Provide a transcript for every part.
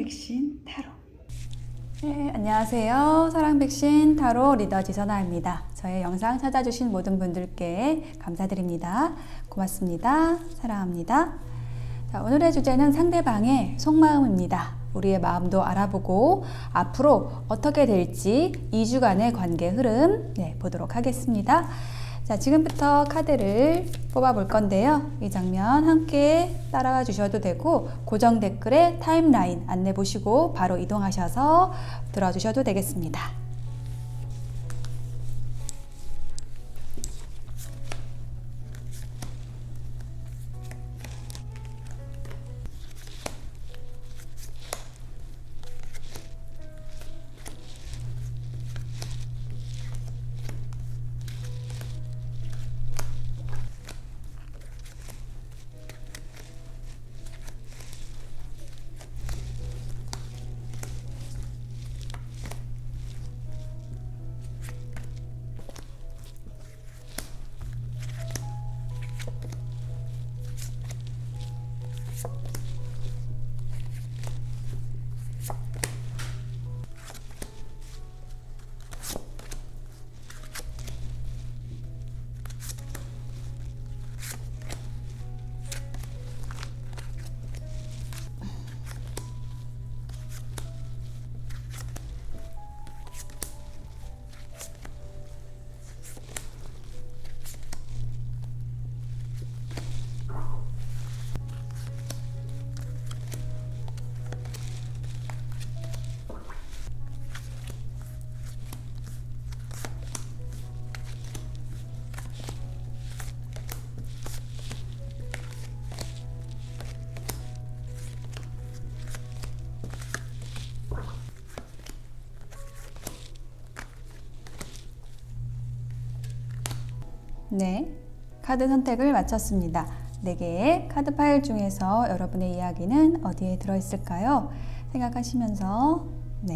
백신 타로. 네, 안녕하세요. 사랑백신 타로 리더 지선아입니다. 저의 영상 찾아주신 모든 분들께 감사드립니다. 고맙습니다. 사랑합니다. 자, 오늘의 주제는 상대방의 속마음입니다. 우리의 마음도 알아보고 앞으로 어떻게 될지 2주간의 관계 흐름 보도록 하겠습니다. 자, 지금부터 카드를 뽑아볼 건데요. 이 장면 함께 따라와 주셔도 되고 고정 댓글에 타임라인 안내 보시고 바로 이동하셔서 들어주셔도 되겠습니다. 네, 카드 선택을 마쳤습니다. 4개의 카드 파일 중에서 여러분의 이야기는 어디에 들어있을까요? 생각하시면서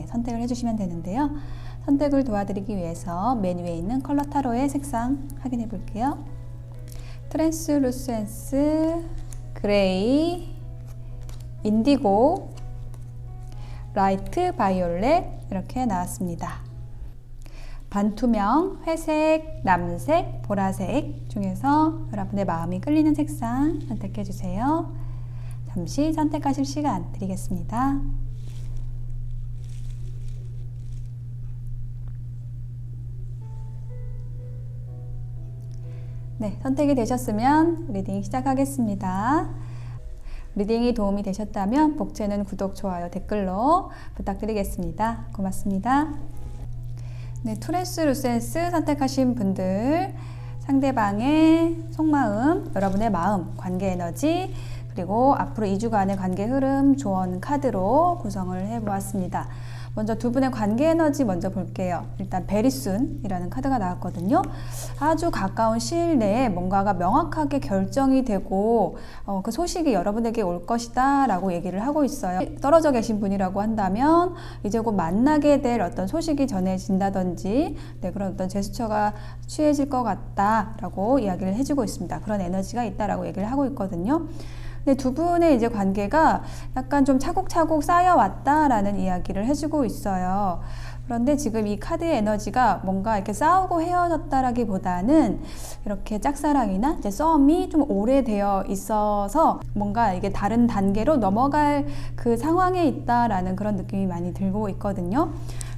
선택을 해주시면 되는데요. 선택을 도와드리기 위해서 맨 위에 있는 컬러 타로의 색상 확인해 볼게요. 트랜스루센스, 그레이, 인디고, 라이트 바이올렛 이렇게 나왔습니다. 반투명, 회색, 남색, 보라색 중에서 여러분의 마음이 끌리는 색상 선택해 주세요. 잠시 선택하실 시간 드리겠습니다. 네, 선택이 되셨으면 리딩 시작하겠습니다. 리딩이 도움이 되셨다면 복채는 구독, 좋아요, 댓글로 부탁드리겠습니다. 고맙습니다. 네, 트랜스루센스 선택하신 분들, 상대방의 속마음, 여러분의 마음, 관계 에너지, 그리고 앞으로 2주간의 관계 흐름 조언 카드로 구성을 해보았습니다. 먼저 두 분의 관계 에너지 먼저 볼게요. 일단 베리순이라는 카드가 나왔거든요. 아주 가까운 시일 내에 뭔가가 명확하게 결정이 되고 그 소식이 여러분에게 올 것이다 라고 얘기를 하고 있어요. 떨어져 계신 분이라고 한다면 이제 곧 만나게 될 어떤 소식이 전해진다든지 그런 어떤 제스처가 취해질 것 같다 라고 이야기를 해주고 있습니다. 그런 에너지가 있다라고 얘기를 하고 있거든요. 근데 두 분의 이제 관계가 약간 좀 차곡차곡 쌓여왔다라는 이야기를 해주고 있어요. 그런데 지금 이 카드의 에너지가 뭔가 이렇게 싸우고 헤어졌다라기보다는 이렇게 짝사랑이나 이제 썸이 좀 오래되어 있어서 뭔가 이게 다른 단계로 넘어갈 그 상황에 있다라는 그런 느낌이 많이 들고 있거든요.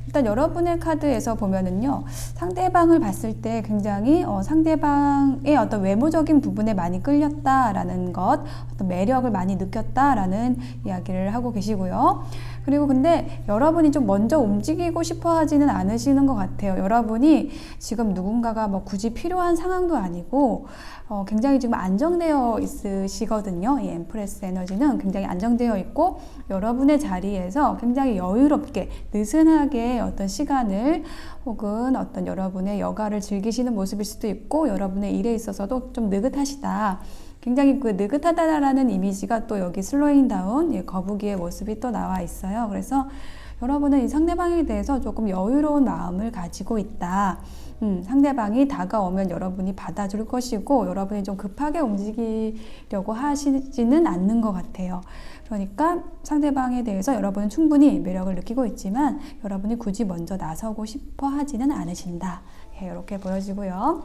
일단 여러분의 카드에서 보면은요, 상대방을 봤을 때 굉장히 상대방의 어떤 외모적인 부분에 많이 끌렸다라는 것, 어떤 매력을 많이 느꼈다라는 이야기를 하고 계시고요. 그리고 근데 여러분이 좀 먼저 움직이고 싶어 하지는 않으시는 것 같아요. 여러분이 지금 누군가가 뭐 굳이 필요한 상황도 아니고 굉장히 지금 안정되어 있으시거든요. 이 엠프레스 에너지는 굉장히 안정되어 있고 여러분의 자리에서 굉장히 여유롭게 느슨하게 어떤 시간을 혹은 어떤 여러분의 여가를 즐기시는 모습일 수도 있고 여러분의 일에 있어서도 좀 느긋하시다. 굉장히 그 느긋하다라는 이미지가 또 여기 슬로잉 다운 거북이의 모습이 또 나와 있어요. 그래서 여러분은 이 상대방에 대해서 조금 여유로운 마음을 가지고 있다. 상대방이 다가오면 여러분이 받아줄 것이고 여러분이 좀 급하게 움직이려고 하시지는 않는 것 같아요. 그러니까 상대방에 대해서 여러분은 충분히 매력을 느끼고 있지만 여러분이 굳이 먼저 나서고 싶어 하지는 않으신다. 이렇게 보여지고요.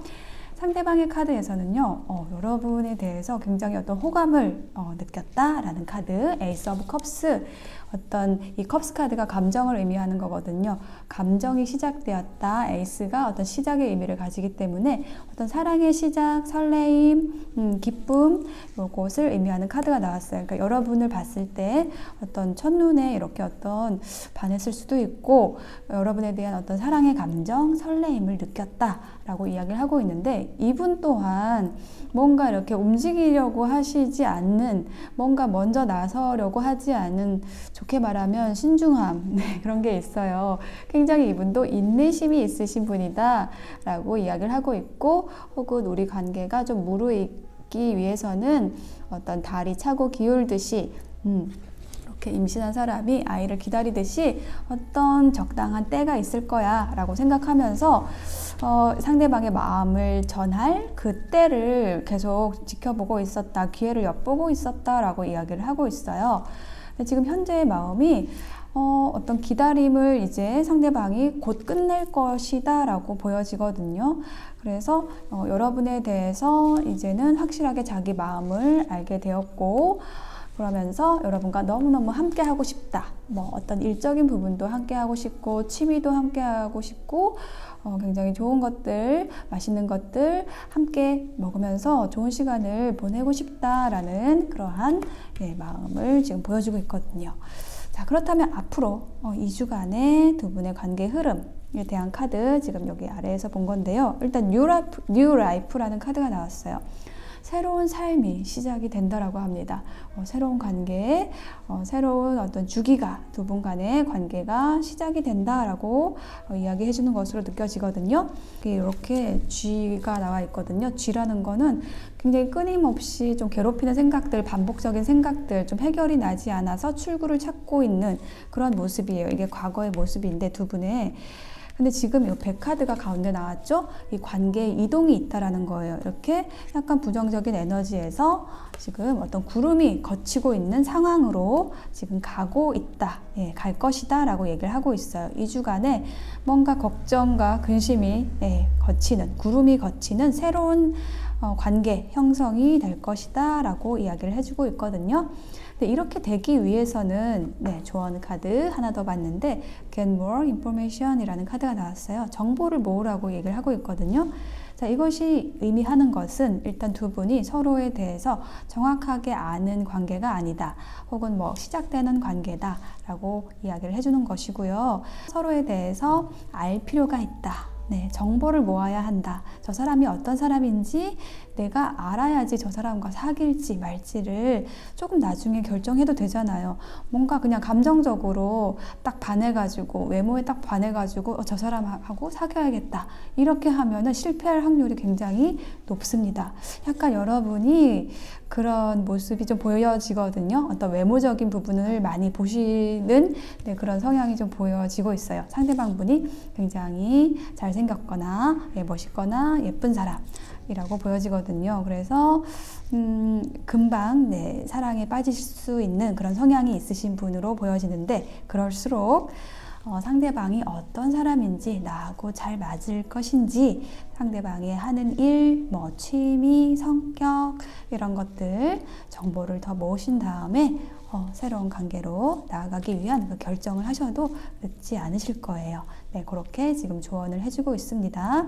상대방의 카드에서는요, 여러분에 대해서 굉장히 어떤 호감을 느꼈다라는 카드, 에이스 오브 컵스. 어떤 이 컵스 카드가 감정을 의미하는 거거든요. 감정이 시작되었다. 에이스가 어떤 시작의 의미를 가지기 때문에 어떤 사랑의 시작, 설레임, 기쁨, 요것을 의미하는 카드가 나왔어요. 그러니까 여러분을 봤을 때 어떤 첫눈에 이렇게 어떤 반했을 수도 있고 여러분에 대한 어떤 사랑의 감정, 설레임을 느꼈다라고 이야기를 하고 있는데 이분 또한 뭔가 이렇게 움직이려고 하시지 않는, 뭔가 먼저 나서려고 하지 않은, 좋게 말하면 신중함, 그런 게 있어요. 굉장히 이분도 인내심이 있으신 분이다 라고 이야기를 하고 있고, 혹은 우리 관계가 좀 무르익기 위해서는 어떤 달이 차고 기울듯이 이렇게 임신한 사람이 아이를 기다리듯이 어떤 적당한 때가 있을 거야 라고 생각하면서 상대방의 마음을 전할 그 때를 계속 지켜보고 있었다, 기회를 엿보고 있었다 라고 이야기를 하고 있어요. 근데 지금 현재의 마음이 어떤 기다림을 이제 상대방이 곧 끝낼 것이다 라고 보여지거든요. 그래서 여러분에 대해서 이제는 확실하게 자기 마음을 알게 되었고, 그러면서 여러분과 너무너무 함께 하고 싶다. 뭐 어떤 일적인 부분도 함께 하고 싶고, 취미도 함께 하고 싶고, 굉장히 좋은 것들, 맛있는 것들 함께 먹으면서 좋은 시간을 보내고 싶다라는 그러한 마음을 지금 보여주고 있거든요. 자, 그렇다면 앞으로 2주간의 두 분의 관계 흐름에 대한 카드 지금 여기 아래에서 본 건데요. 일단 뉴 라이프라는 카드가 나왔어요. 새로운 삶이 시작이 된다라고 합니다. 새로운 관계에 새로운 어떤 주기가, 두 분 간의 관계가 시작이 된다라고 이야기해 주는 것으로 느껴지거든요. 이렇게 G가 나와 있거든요. G라는 거는 굉장히 끊임없이 좀 괴롭히는 생각들, 반복적인 생각들, 좀 해결이 나지 않아서 출구를 찾고 있는 그런 모습이에요. 이게 과거의 모습인데 두 분의. 근데 지금 이 100카드가 가운데 나왔죠? 이 관계에 이동이 있다라는 거예요. 이렇게 약간 부정적인 에너지에서 지금 어떤 구름이 걷히고 있는 상황으로 지금 가고 있다, 갈 것이다 라고 얘기를 하고 있어요. 2주간에 뭔가 걱정과 근심이 걷히는, 구름이 걷히는 새로운 관계 형성이 될 것이다 라고 이야기를 해주고 있거든요. 근데 이렇게 되기 위해서는 조언 카드 하나 더 봤는데 Get more information 이라는 카드가 나왔어요. 정보를 모으라고 얘기를 하고 있거든요. 자, 이것이 의미하는 것은 일단 두 분이 서로에 대해서 정확하게 아는 관계가 아니다, 혹은 뭐 시작되는 관계다 라고 이야기를 해주는 것이고요. 서로에 대해서 알 필요가 있다. 정보를 모아야 한다. 저 사람이 어떤 사람인지 내가 알아야지 저 사람과 사귈지 말지를 조금 나중에 결정해도 되잖아요. 뭔가 그냥 감정적으로 딱 반해가지고, 외모에 딱 반해가지고 저 사람하고 사귀어야겠다, 이렇게 하면은 실패할 확률이 굉장히 높습니다. 약간 여러분이 그런 모습이 좀 보여지거든요. 어떤 외모적인 부분을 많이 보시는 그런 성향이 좀 보여지고 있어요. 상대방분이 굉장히 잘생겼거나 멋있거나 예쁜 사람이라고 보여지거든요. 그래서 금방 사랑에 빠질 수 있는 그런 성향이 있으신 분으로 보여지는데, 그럴수록 상대방이 어떤 사람인지, 나하고 잘 맞을 것인지, 상대방이 하는 일, 취미, 성격, 이런 것들 정보를 더 모으신 다음에 새로운 관계로 나아가기 위한 그 결정을 하셔도 늦지 않으실 거예요. 그렇게 지금 조언을 해주고 있습니다.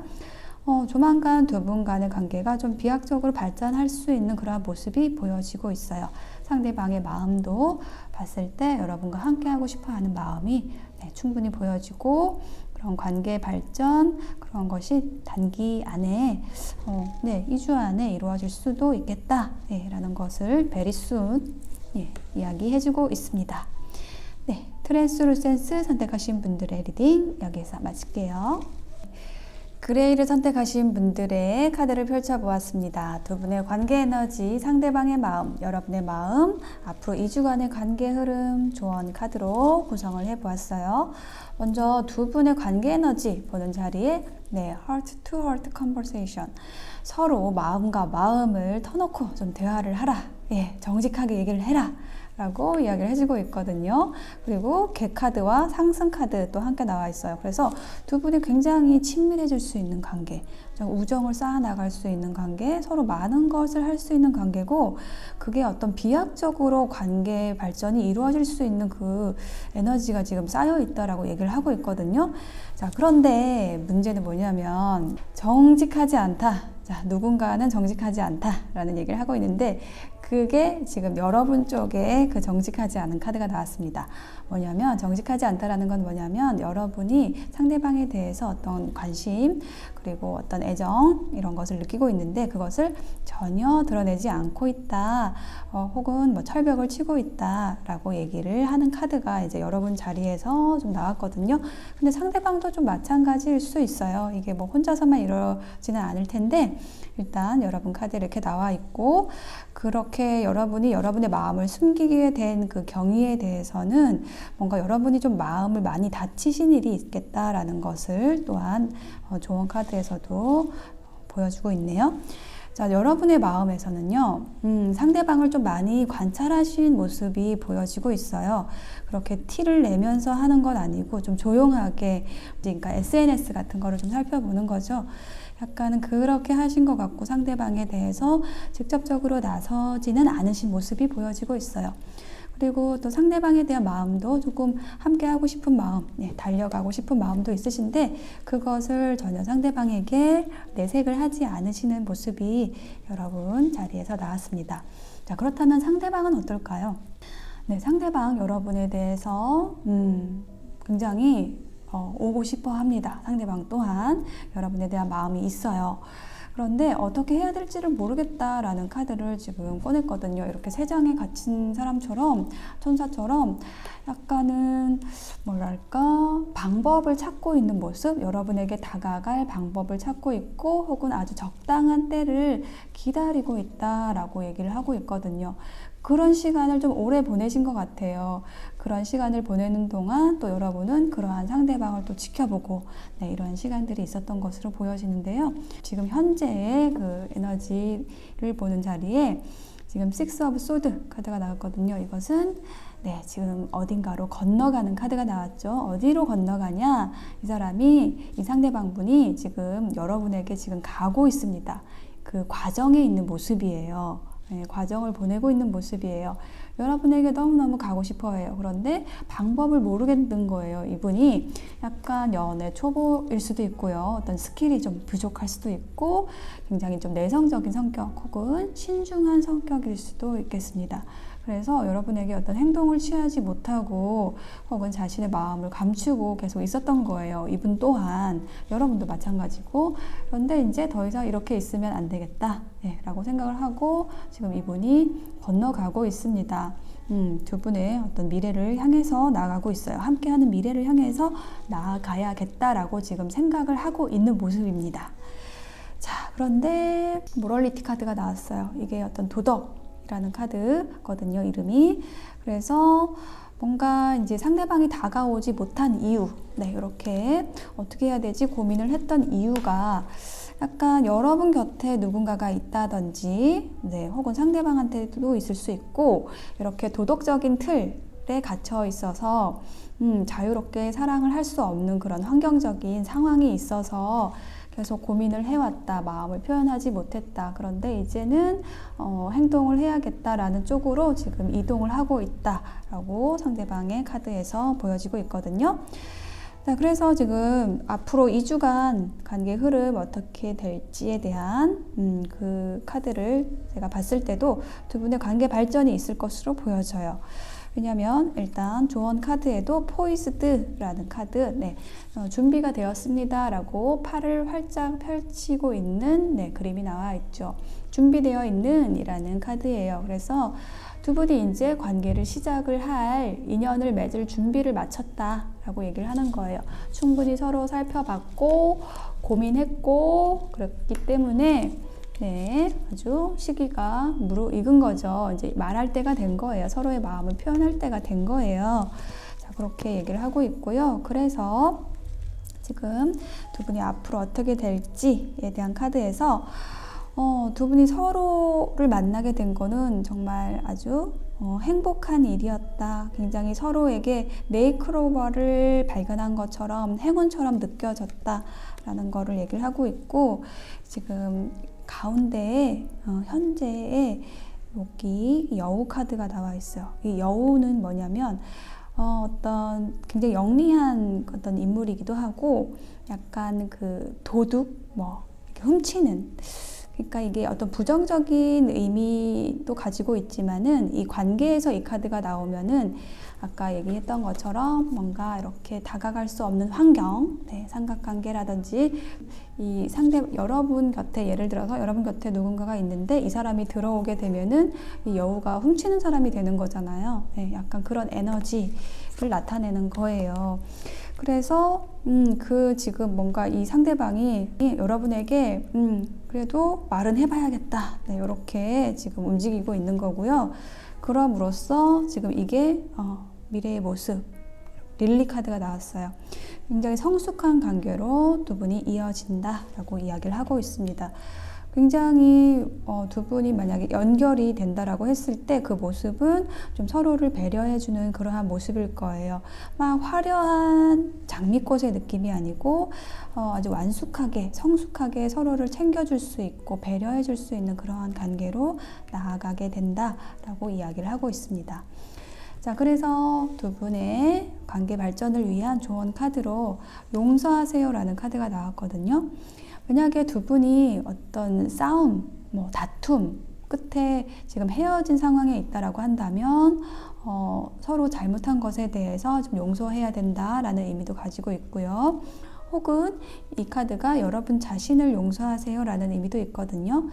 조만간 두 분 간의 관계가 좀 비약적으로 발전할 수 있는 그러한 모습이 보여지고 있어요. 상대방의 마음도 봤을 때 여러분과 함께하고 싶어하는 마음이 충분히 보여지고, 그런 관계 발전, 그런 것이 단기 안에 2주 안에 이루어질 수도 있겠다 라는 것을 very soon 이야기해주고 있습니다. 트랜스루센스 선택하신 분들의 리딩 여기서 마칠게요. 그레이를 선택하신 분들의 카드를 펼쳐보았습니다. 두 분의 관계 에너지, 상대방의 마음, 여러분의 마음, 앞으로 2주간의 관계 흐름, 조언 카드로 구성을 해보았어요. 먼저 두 분의 관계 에너지 보는 자리에 heart to heart conversation. 서로 마음과 마음을 터놓고 좀 대화를 하라. 정직하게 얘기를 해라. 라고 이야기를 해주고 있거든요. 그리고 개 카드와 상승 카드 또 함께 나와 있어요. 그래서 두 분이 굉장히 친밀해질 수 있는 관계, 우정을 쌓아나갈 수 있는 관계, 서로 많은 것을 할 수 있는 관계고, 그게 어떤 비약적으로 관계 발전이 이루어질 수 있는 그 에너지가 지금 쌓여 있다라고 얘기를 하고 있거든요. 자, 그런데 문제는 뭐냐면 정직하지 않다. 자, 누군가는 정직하지 않다라는 얘기를 하고 있는데, 그게 지금 여러분 쪽에 그 정직하지 않은 카드가 나왔습니다. 뭐냐면 정직하지 않다라는 건 뭐냐면 여러분이 상대방에 대해서 어떤 관심 그리고 어떤 애정 이런 것을 느끼고 있는데 그것을 전혀 드러내지 않고 있다. 혹은 뭐 철벽을 치고 있다라고 얘기를 하는 카드가 이제 여러분 자리에서 좀 나왔거든요. 근데 상대방도 좀 마찬가지일 수 있어요. 이게 뭐 혼자서만 이러지는 않을 텐데 일단 여러분 카드 이렇게 나와 있고, 그렇게 여러분이 여러분의 마음을 숨기게 된 그 경위에 대해서는 뭔가 여러분이 좀 마음을 많이 다치신 일이 있겠다라는 것을 또한 조언 카드에서도 보여주고 있네요. 자, 여러분의 마음에서는요, 상대방을 좀 많이 관찰하신 모습이 보여지고 있어요. 그렇게 티를 내면서 하는 건 아니고 좀 조용하게, 그러니까 SNS 같은 거를 좀 살펴보는 거죠. 약간은 그렇게 하신 것 같고 상대방에 대해서 직접적으로 나서지는 않으신 모습이 보여지고 있어요. 그리고 또 상대방에 대한 마음도 조금 함께 하고 싶은 마음, 달려가고 싶은 마음도 있으신데 그것을 전혀 상대방에게 내색을 하지 않으시는 모습이 여러분 자리에서 나왔습니다. 자, 그렇다면 상대방은 어떨까요? 상대방 여러분에 대해서 굉장히 오고 싶어 합니다. 상대방 또한 여러분에 대한 마음이 있어요. 그런데 어떻게 해야 될지를 모르겠다라는 카드를 지금 꺼냈거든요. 이렇게 세 장에 갇힌 사람처럼, 천사처럼 약간은 뭐랄까 방법을 찾고 있는 모습, 여러분에게 다가갈 방법을 찾고 있고 혹은 아주 적당한 때를 기다리고 있다라고 얘기를 하고 있거든요. 그런 시간을 좀 오래 보내신 것 같아요. 그런 시간을 보내는 동안 또 여러분은 그러한 상대방을 또 지켜보고 이런 시간들이 있었던 것으로 보여지는데요. 지금 현재의 그 에너지를 보는 자리에 지금 Six of Swords 카드가 나왔거든요. 이것은 지금 어딘가로 건너가는 카드가 나왔죠. 어디로 건너가냐? 이 사람이, 이 상대방분이 지금 여러분에게 지금 가고 있습니다. 그 과정에 있는 모습이에요. 과정을 보내고 있는 모습이에요. 여러분에게 너무너무 가고 싶어 해요. 그런데 방법을 모르겠는 거예요. 이분이 약간 연애 초보일 수도 있고요. 어떤 스킬이 좀 부족할 수도 있고 굉장히 좀 내성적인 성격 혹은 신중한 성격일 수도 있겠습니다. 그래서 여러분에게 어떤 행동을 취하지 못하고 혹은 자신의 마음을 감추고 계속 있었던 거예요. 이분 또한, 여러분도 마찬가지고. 그런데 이제 더 이상 이렇게 있으면 안 되겠다 라고 생각을 하고 지금 이분이 건너가고 있습니다. 두 분의 어떤 미래를 향해서 나아가고 있어요. 함께하는 미래를 향해서 나아가야겠다라고 지금 생각을 하고 있는 모습입니다. 자, 그런데 모럴리티 카드가 나왔어요. 이게 어떤 도덕이라는 카드거든요, 이름이. 그래서 뭔가 이제 상대방이 다가오지 못한 이유, 이렇게 어떻게 해야 되지 고민을 했던 이유가 약간 여러분 곁에 누군가가 있다든지, 혹은 상대방한테도 있을 수 있고, 이렇게 도덕적인 틀에 갇혀 있어서 자유롭게 사랑을 할 수 없는 그런 환경적인 상황이 있어서 계속 고민을 해왔다, 마음을 표현하지 못했다. 그런데 이제는 행동을 해야겠다라는 쪽으로 지금 이동을 하고 있다라고 상대방의 카드에서 보여지고 있거든요. 자, 그래서 지금 앞으로 2주간 관계 흐름 어떻게 될지에 대한 그 카드를 제가 봤을 때도 두 분의 관계 발전이 있을 것으로 보여져요. 왜냐면 일단 조언 카드에도 포이스드라는 카드, 준비가 되었습니다 라고 팔을 활짝 펼치고 있는 그림이 나와 있죠. 준비되어 있는 이라는 카드예요. 그래서 두 분이 이제 관계를 시작을 할, 인연을 맺을 준비를 마쳤다 라고 얘기를 하는 거예요. 충분히 서로 살펴봤고 고민했고 그렇기 때문에 아주 시기가 무르익은 거죠. 이제 말할 때가 된 거예요. 서로의 마음을 표현할 때가 된 거예요. 자, 그렇게 얘기를 하고 있고요. 그래서 지금 두 분이 앞으로 어떻게 될지에 대한 카드에서 두 분이 서로를 만나게 된 거는 정말 아주 행복한 일이었다. 굉장히 서로에게 메이크오버를 발견한 것처럼 행운처럼 느껴졌다라는 거를 얘기를 하고 있고, 지금 가운데에 현재에 여기 여우 카드가 나와 있어요. 이 여우는 뭐냐면 어떤 굉장히 영리한 어떤 인물이기도 하고, 약간 그 도둑 이렇게 훔치는, 그러니까 이게 어떤 부정적인 의미도 가지고 있지만은 이 관계에서 이 카드가 나오면은 아까 얘기했던 것처럼 뭔가 이렇게 다가갈 수 없는 환경, 삼각관계라든지 이 여러분 곁에, 예를 들어서 여러분 곁에 누군가가 있는데 이 사람이 들어오게 되면은 이 여우가 훔치는 사람이 되는 거잖아요. 약간 그런 에너지를 나타내는 거예요. 그래서 지금 뭔가 이 상대방이 여러분에게 그래도 말은 해봐야겠다, 이렇게 지금 움직이고 있는 거고요. 그럼으로써 지금 이게 미래의 모습, 릴리 카드가 나왔어요. 굉장히 성숙한 관계로 두 분이 이어진다라고 이야기를 하고 있습니다. 굉장히 두 분이 만약에 연결이 된다라고 했을 때 그 모습은 좀 서로를 배려해주는 그러한 모습일 거예요. 막 화려한 장미꽃의 느낌이 아니고 아주 완숙하게, 성숙하게 서로를 챙겨줄 수 있고 배려해줄 수 있는 그러한 관계로 나아가게 된다라고 이야기를 하고 있습니다. 자, 그래서 두 분의 관계 발전을 위한 조언 카드로 용서하세요라는 카드가 나왔거든요. 만약에 두 분이 어떤 싸움, 다툼 끝에 지금 헤어진 상황에 있다라고 한다면 서로 잘못한 것에 대해서 좀 용서해야 된다라는 의미도 가지고 있고요. 혹은 이 카드가 여러분 자신을 용서하세요 라는 의미도 있거든요.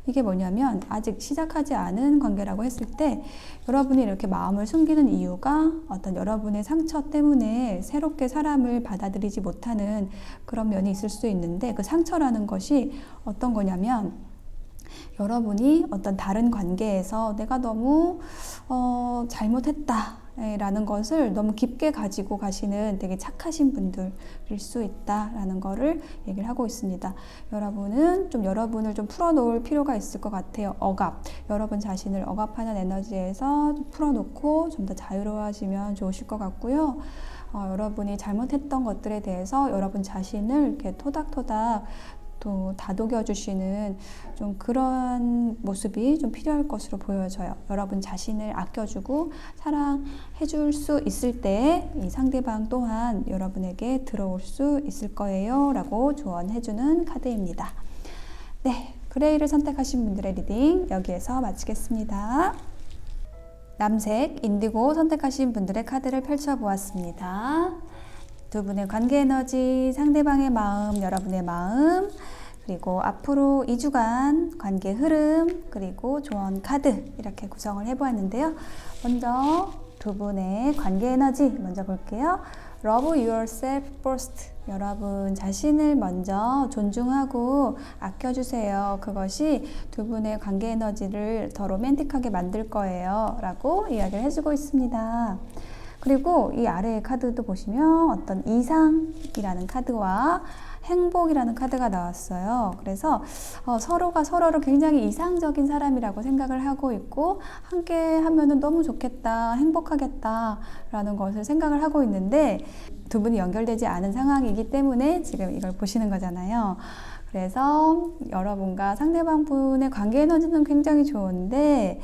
이게 뭐냐면 아직 시작하지 않은 관계라고 했을 때 여러분이 이렇게 마음을 숨기는 이유가 어떤 여러분의 상처 때문에 새롭게 사람을 받아들이지 못하는 그런 면이 있을 수 있는데, 그 상처라는 것이 어떤 거냐면 여러분이 어떤 다른 관계에서 내가 너무 잘못했다 라는 것을 너무 깊게 가지고 가시는 되게 착하신 분들일 수 있다라는 거를 얘기를 하고 있습니다. 여러분은 좀 여러분을 좀 풀어놓을 필요가 있을 것 같아요. 여러분 자신을 억압하는 에너지에서 좀 풀어놓고 좀 더 자유로워지면 좋으실 것 같고요. 여러분이 잘못했던 것들에 대해서 여러분 자신을 이렇게 토닥토닥 또 다독여 주시는 좀 그런 모습이 좀 필요할 것으로 보여져요. 여러분 자신을 아껴주고 사랑해 줄 수 있을 때 이 상대방 또한 여러분에게 들어올 수 있을 거예요 라고 조언해주는 카드입니다. 그레이를 선택하신 분들의 리딩 여기에서 마치겠습니다. 남색, 인디고 선택하신 분들의 카드를 펼쳐보았습니다. 두 분의 관계 에너지, 상대방의 마음, 여러분의 마음, 그리고 앞으로 2주간 관계 흐름, 그리고 조언 카드 이렇게 구성을 해보았는데요. 먼저 두 분의 관계 에너지 먼저 볼게요. Love yourself first. 여러분 자신을 먼저 존중하고 아껴주세요. 그것이 두 분의 관계 에너지를 더 로맨틱하게 만들 거예요 라고 이야기를 해주고 있습니다. 그리고 이 아래의 카드도 보시면 어떤 이상이라는 카드와 행복이라는 카드가 나왔어요. 그래서 서로가 서로를 굉장히 이상적인 사람이라고 생각을 하고 있고 함께 하면은 너무 좋겠다, 행복하겠다 라는 것을 생각을 하고 있는데 두 분이 연결되지 않은 상황이기 때문에 지금 이걸 보시는 거잖아요. 그래서 여러분과 상대방 분의 관계 에너지는 굉장히 좋은데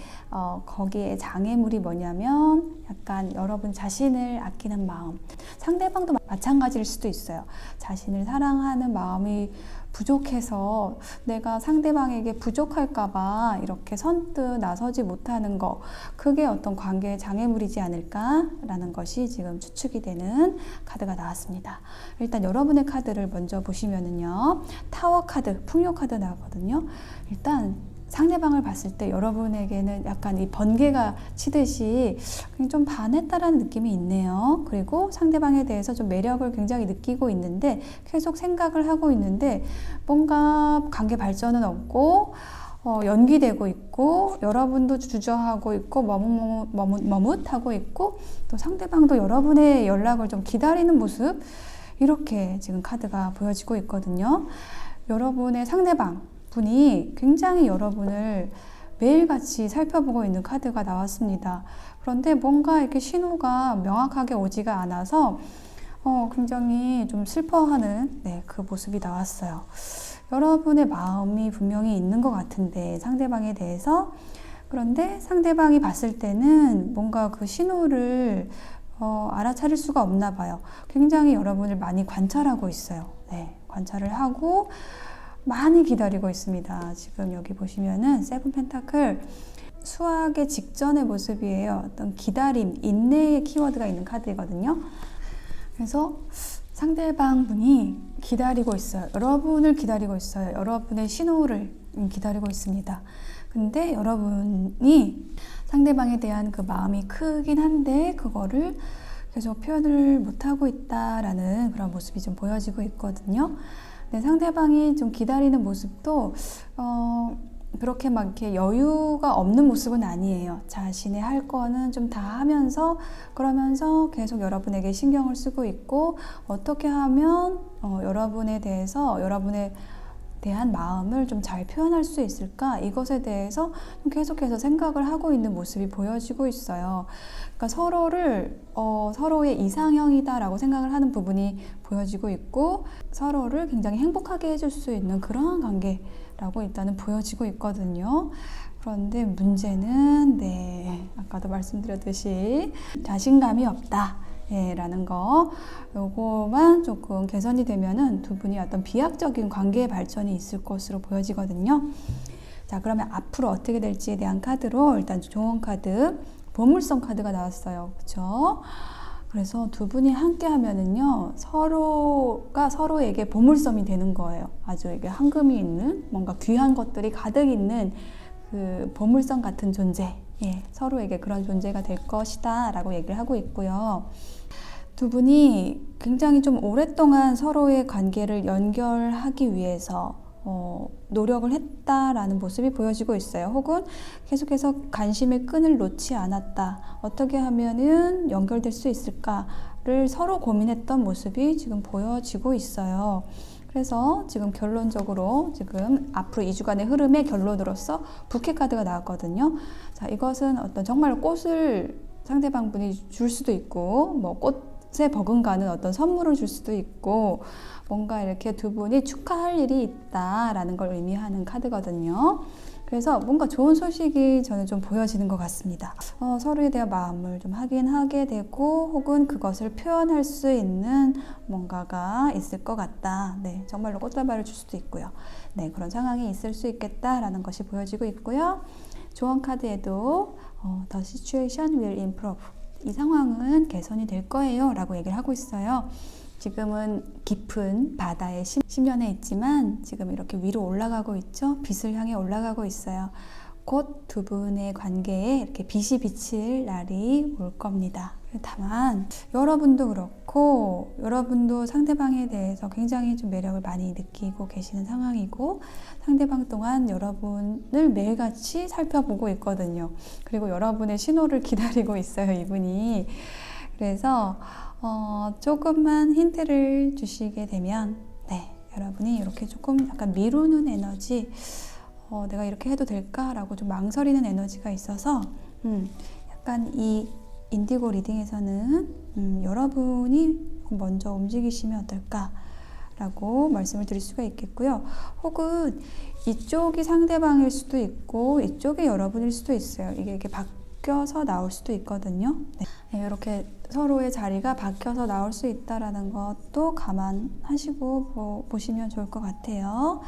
거기에 장애물이 뭐냐면 약간 여러분 자신을 아끼는 마음, 상대방도 마찬가지일 수도 있어요. 자신을 사랑하는 마음이 부족해서 내가 상대방에게 부족할까봐 이렇게 선뜻 나서지 못하는 거, 그게 어떤 관계의 장애물이지 않을까라는 것이 지금 추측이 되는 카드가 나왔습니다. 일단 여러분의 카드를 먼저 보시면은요, 타워 카드, 풍요 카드 나왔거든요. 일단 상대방을 봤을 때 여러분에게는 약간 이 번개가 치듯이 좀 반했다라는 느낌이 있네요. 그리고 상대방에 대해서 좀 매력을 굉장히 느끼고 있는데 계속 생각을 하고 있는데 뭔가 관계 발전은 없고 연기되고 있고 여러분도 주저하고 있고 머뭇하고 있고 또 상대방도 여러분의 연락을 좀 기다리는 모습, 이렇게 지금 카드가 보여지고 있거든요. 여러분의 상대방 분이 굉장히 여러분을 매일같이 살펴보고 있는 카드가 나왔습니다. 그런데 뭔가 이렇게 신호가 명확하게 오지가 않아서 굉장히 좀 슬퍼하는 그 모습이 나왔어요. 여러분의 마음이 분명히 있는 것 같은데 상대방에 대해서, 그런데 상대방이 봤을 때는 뭔가 그 신호를 알아차릴 수가 없나 봐요. 굉장히 여러분을 많이 관찰하고 있어요. 관찰을 하고 많이 기다리고 있습니다. 지금 여기 보시면은 세븐 펜타클, 수학의 직전의 모습이에요. 어떤 기다림, 인내의 키워드가 있는 카드거든요. 그래서 상대방 분이 기다리고 있어요. 여러분을 기다리고 있어요. 여러분의 신호를 기다리고 있습니다. 근데 여러분이 상대방에 대한 그 마음이 크긴 한데 그거를 계속 표현을 못하고 있다라는 그런 모습이 좀 보여지고 있거든요. 상대방이 좀 기다리는 모습도 그렇게 막 이렇게 여유가 없는 모습은 아니에요. 자신의 할 거는 좀 다 하면서 그러면서 계속 여러분에게 신경을 쓰고 있고, 어떻게 하면 여러분에 대해서 여러분에 대한 마음을 좀 잘 표현할 수 있을까, 이것에 대해서 계속해서 생각을 하고 있는 모습이 보여지고 있어요. 그러니까 서로의 이상형이다라고 생각을 하는 부분이 보여지고 있고, 서로를 굉장히 행복하게 해줄 수 있는 그러한 관계라고 일단은 보여지고 있거든요. 그런데 문제는 아까도 말씀드렸듯이 자신감이 없다 라는 거, 요거만 조금 개선이 되면은 두 분이 어떤 비약적인 관계의 발전이 있을 것으로 보여지거든요. 자, 그러면 앞으로 어떻게 될지에 대한 카드로 일단 조언 카드, 보물섬 카드가 나왔어요. 그렇죠? 그래서 두 분이 함께 하면은요, 서로가 서로에게 보물섬이 되는 거예요. 아주 이게 황금이 있는, 뭔가 귀한 것들이 가득 있는 그 보물섬 같은 존재, 서로에게 그런 존재가 될 것이다 라고 얘기를 하고 있고요. 두 분이 굉장히 좀 오랫동안 서로의 관계를 연결하기 위해서 노력을 했다라는 모습이 보여지고 있어요. 혹은 계속해서 관심의 끈을 놓지 않았다. 어떻게 하면은 연결될 수 있을까를 서로 고민했던 모습이 지금 보여지고 있어요. 그래서 지금 결론적으로 지금 앞으로 2주간의 흐름의 결론으로서 부케 카드가 나왔거든요. 자, 이것은 어떤 정말 꽃을 상대방분이 줄 수도 있고, 뭐 꽃에 버금가는 어떤 선물을 줄 수도 있고, 뭔가 이렇게 두 분이 축하할 일이 있다라는 걸 의미하는 카드거든요. 그래서 뭔가 좋은 소식이 저는 좀 보여지는 것 같습니다. 서로에 대한 마음을 좀 확인하게 되고, 혹은 그것을 표현할 수 있는 뭔가가 있을 것 같다. 정말로 꽃다발을 줄 수도 있고요. 그런 상황이 있을 수 있겠다라는 것이 보여지고 있고요. 조언 카드에도 The situation will improve. 이 상황은 개선이 될 거예요 라고 얘기를 하고 있어요. 지금은 깊은 바다의 심연에 있지만 지금 이렇게 위로 올라가고 있죠. 빛을 향해 올라가고 있어요. 곧 두 분의 관계에 이렇게 빛이 비칠 날이 올 겁니다. 다만 여러분도 그렇고, 여러분도 상대방에 대해서 굉장히 좀 매력을 많이 느끼고 계시는 상황이고, 상대방 또한 여러분을 매일같이 살펴보고 있거든요. 그리고 여러분의 신호를 기다리고 있어요, 이분이. 그래서 조금만 힌트를 주시게 되면, 여러분이 이렇게 조금 약간 미루는 에너지, 내가 이렇게 해도 될까라고 좀 망설이는 에너지가 있어서, 약간 이 인디고 리딩에서는 여러분이 먼저 움직이시면 어떨까라고 말씀을 드릴 수가 있겠고요. 혹은 이쪽이 상대방일 수도 있고 이쪽이 여러분일 수도 있어요. 이게 이렇게 바뀌어서 나올 수도 있거든요. 네, 이렇게 서로의 자리가 바뀌어서 나올 수 있다라는 것도 감안하시고 보시면 좋을 것 같아요.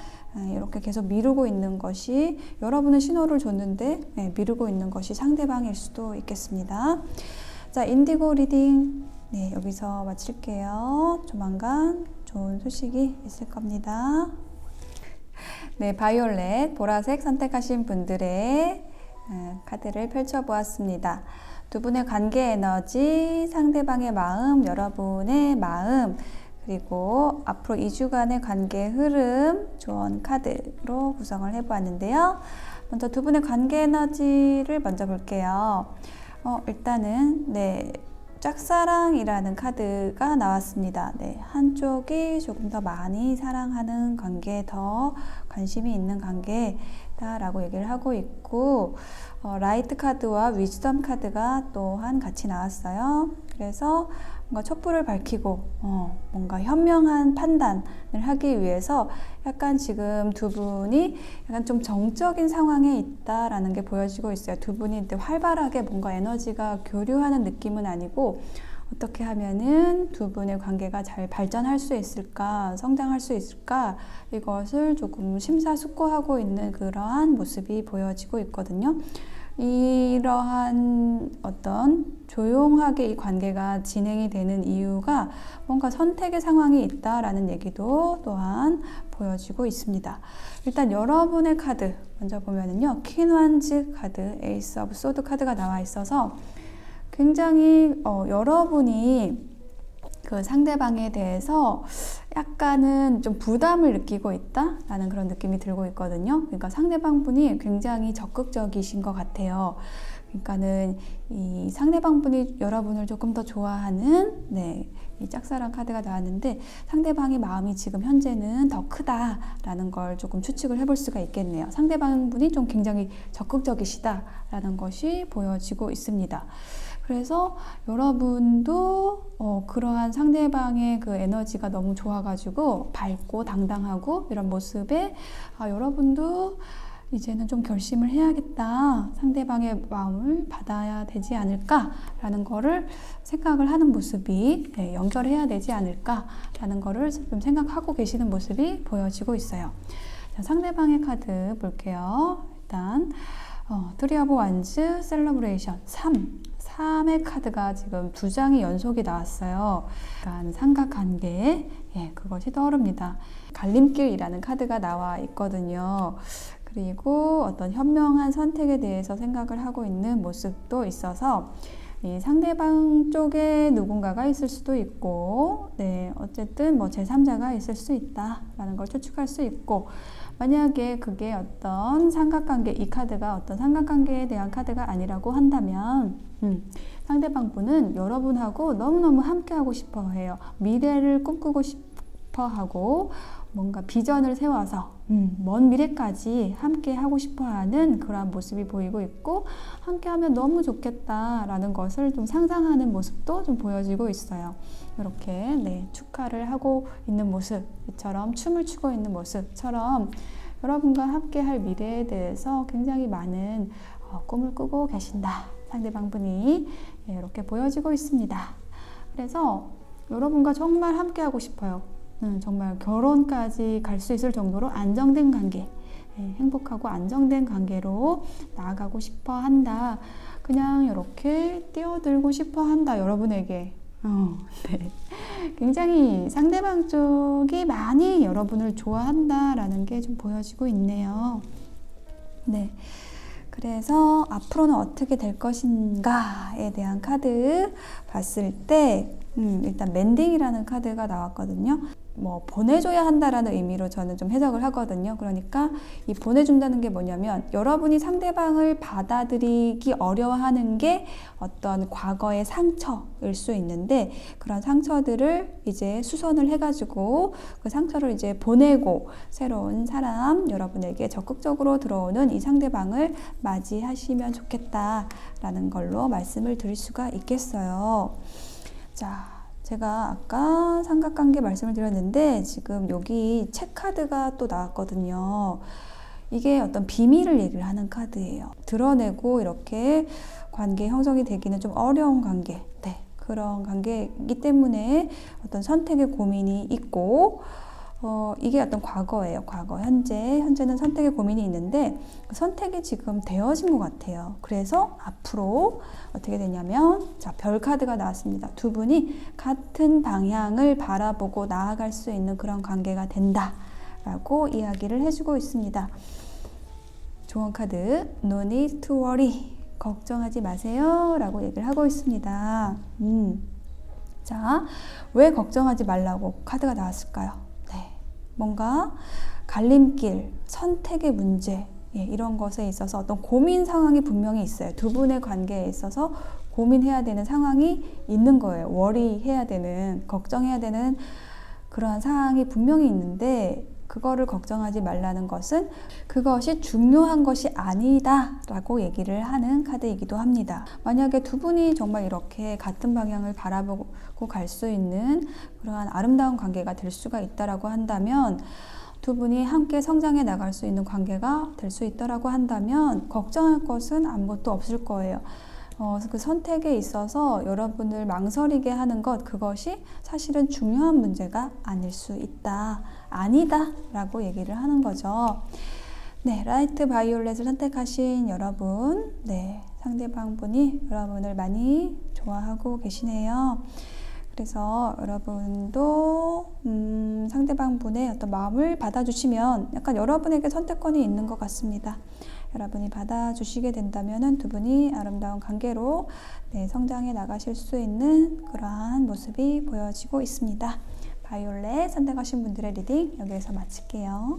이렇게 계속 미루고 있는 것이 여러분은 신호를 줬는데 미루고 있는 것이 상대방일 수도 있겠습니다. 자, 인디고 리딩 여기서 마칠게요. 조만간 좋은 소식이 있을 겁니다. 네, 바이올렛, 보라색 선택하신 분들의 카드를 펼쳐보았습니다. 두 분의 관계 에너지, 상대방의 마음, 여러분의 마음, 그리고 앞으로 2주간의 관계 흐름, 조언 카드로 구성을 해보았는데요. 먼저 두 분의 관계 에너지를 먼저 볼게요. 일단은 짝사랑이라는 카드가 나왔습니다. 한쪽이 조금 더 많이 사랑하는 관계, 더 관심이 있는 관계다라고 얘기를 하고 있고, 라이트 카드와 위즈덤 카드가 또한 같이 나왔어요. 그래서 뭔가 촛불을 밝히고 뭔가 현명한 판단을 하기 위해서 약간 지금 두 분이 약간 좀 정적인 상황에 있다라는 게 보여지고 있어요. 두 분이 활발하게 뭔가 에너지가 교류하는 느낌은 아니고 어떻게 하면은 두 분의 관계가 잘 발전할 수 있을까, 성장할 수 있을까, 이것을 조금 심사숙고하고 있는 그러한 모습이 보여지고 있거든요. 이러한 어떤 조용하게 이 관계가 진행이 되는 이유가 뭔가 선택의 상황이 있다라는 얘기도 또한 보여지고 있습니다. 일단 여러분의 카드 먼저 보면은요, 퀸 완즈 카드, 에이스 오브 소드 카드가 나와 있어서 굉장히 여러분이 그 상대방에 대해서 약간은 좀 부담을 느끼고 있다라는 그런 느낌이 들고 있거든요. 그러니까 상대방 분이 굉장히 적극적이신 것 같아요. 그러니까는 이 상대방 분이 여러분을 조금 더 좋아하는 이 짝사랑 카드가 나왔는데 상대방의 마음이 지금 현재는 더 크다라는 걸 조금 추측을 해볼 수가 있겠네요. 상대방 분이 좀 굉장히 적극적이시다라는 것이 보여지고 있습니다. 그래서 여러분도 그러한 상대방의 그 에너지가 너무 좋아가지고 밝고 당당하고 이런 모습에 여러분도 이제는 좀 결심을 해야겠다, 상대방의 마음을 받아야 되지 않을까라는 거를 생각을 하는 모습이 연결해야 되지 않을까라는 거를 좀 생각하고 계시는 모습이 보여지고 있어요. 자, 상대방의 카드 볼게요. 일단 트리 오브 완즈, 셀러브레이션 3의 카드가 지금 2장이 연속이 나왔어요. 그러니까 삼각관계, 그것이 떠오릅니다. 갈림길이라는 카드가 나와 있거든요. 그리고 어떤 현명한 선택에 대해서 생각을 하고 있는 모습도 있어서 이 상대방 쪽에 누군가가 있을 수도 있고, 어쨌든 뭐 제3자가 있을 수 있다라는 걸 추측할 수 있고, 만약에 그게 어떤 삼각관계, 이 카드가 어떤 삼각관계에 대한 카드가 아니라고 한다면 상대방 분은 여러분하고 너무너무 함께하고 싶어 해요. 미래를 꿈꾸고 싶어 하고 뭔가 비전을 세워서 먼 미래까지 함께 하고 싶어 하는 그러한 모습이 보이고 있고, 함께 하면 너무 좋겠다라는 것을 좀 상상하는 모습도 좀 보여지고 있어요. 이렇게 축하를 하고 있는 모습처럼, 춤을 추고 있는 모습처럼 여러분과 함께 할 미래에 대해서 굉장히 많은 꿈을 꾸고 계신다, 상대방 분이 이렇게 보여지고 있습니다. 그래서 여러분과 정말 함께 하고 싶어요. 정말 결혼까지 갈 수 있을 정도로 안정된 관계, 행복하고 안정된 관계로 나아가고 싶어 한다. 그냥 이렇게 뛰어들고 싶어 한다, 여러분에게. 굉장히 상대방 쪽이 많이 여러분을 좋아한다라는 게 좀 보여지고 있네요. 그래서 앞으로는 어떻게 될 것인가에 대한 카드 봤을 때 일단 멘딩이라는 카드가 나왔거든요. 뭐 보내줘야 한다라는 의미로 저는 좀 해석을 하거든요. 그러니까 이 보내준다는 게 뭐냐면 여러분이 상대방을 받아들이기 어려워하는 게 어떤 과거의 상처일 수 있는데, 그런 상처들을 이제 수선을 해가지고 그 상처를 이제 보내고 새로운 사람, 여러분에게 적극적으로 들어오는 이 상대방을 맞이하시면 좋겠다라는 걸로 말씀을 드릴 수가 있겠어요. 자, 제가 아까 삼각관계 말씀을 드렸는데 지금 여기 책 카드가 또 나왔거든요. 이게 어떤 비밀을 얘기를 하는 카드예요. 드러내고 이렇게 관계 형성이 되기는 좀 어려운 관계. 네, 그런 관계이기 때문에 어떤 선택의 고민이 있고, 이게 어떤 과거예요. 과거, 현재는 선택의 고민이 있는데 그 선택이 지금 되어진 것 같아요. 그래서 앞으로 어떻게 되냐면, 자, 별 카드가 나왔습니다. 두 분이 같은 방향을 바라보고 나아갈 수 있는 그런 관계가 된다라고 이야기를 해주고 있습니다. 조언 카드, No need to worry. 걱정하지 마세요 라고 얘기를 하고 있습니다. 자, 왜 걱정하지 말라고 카드가 나왔을까요? 뭔가 갈림길, 선택의 문제, 이런 것에 있어서 어떤 고민 상황이 분명히 있어요. 두 분의 관계에 있어서 고민해야 되는 상황이 있는 거예요. 워리해야 되는, 걱정해야 되는 그러한 상황이 분명히 있는데, 그거를 걱정하지 말라는 것은 그것이 중요한 것이 아니다 라고 얘기를 하는 카드이기도 합니다. 만약에 두 분이 정말 이렇게 같은 방향을 바라보고 갈 수 있는 그러한 아름다운 관계가 될 수가 있다라고 한다면, 두 분이 함께 성장해 나갈 수 있는 관계가 될 수 있다라고 한다면 걱정할 것은 아무것도 없을 거예요. 그 선택에 있어서 여러분을 망설이게 하는 것, 그것이 사실은 중요한 문제가 아닐 수 있다, 아니다 라고 얘기를 하는 거죠. 네, 라이트 바이올렛을 선택하신 여러분, 상대방 분이 여러분을 많이 좋아하고 계시네요. 그래서 여러분도 상대방 분의 어떤 마음을 받아주시면 약간 여러분에게 선택권이 있는 것 같습니다. 여러분이 받아주시게 된다면 두 분이 아름다운 관계로 성장해 나가실 수 있는 그러한 모습이 보여지고 있습니다. 바이올렛 선택하신 분들의 리딩 여기에서 마칠게요.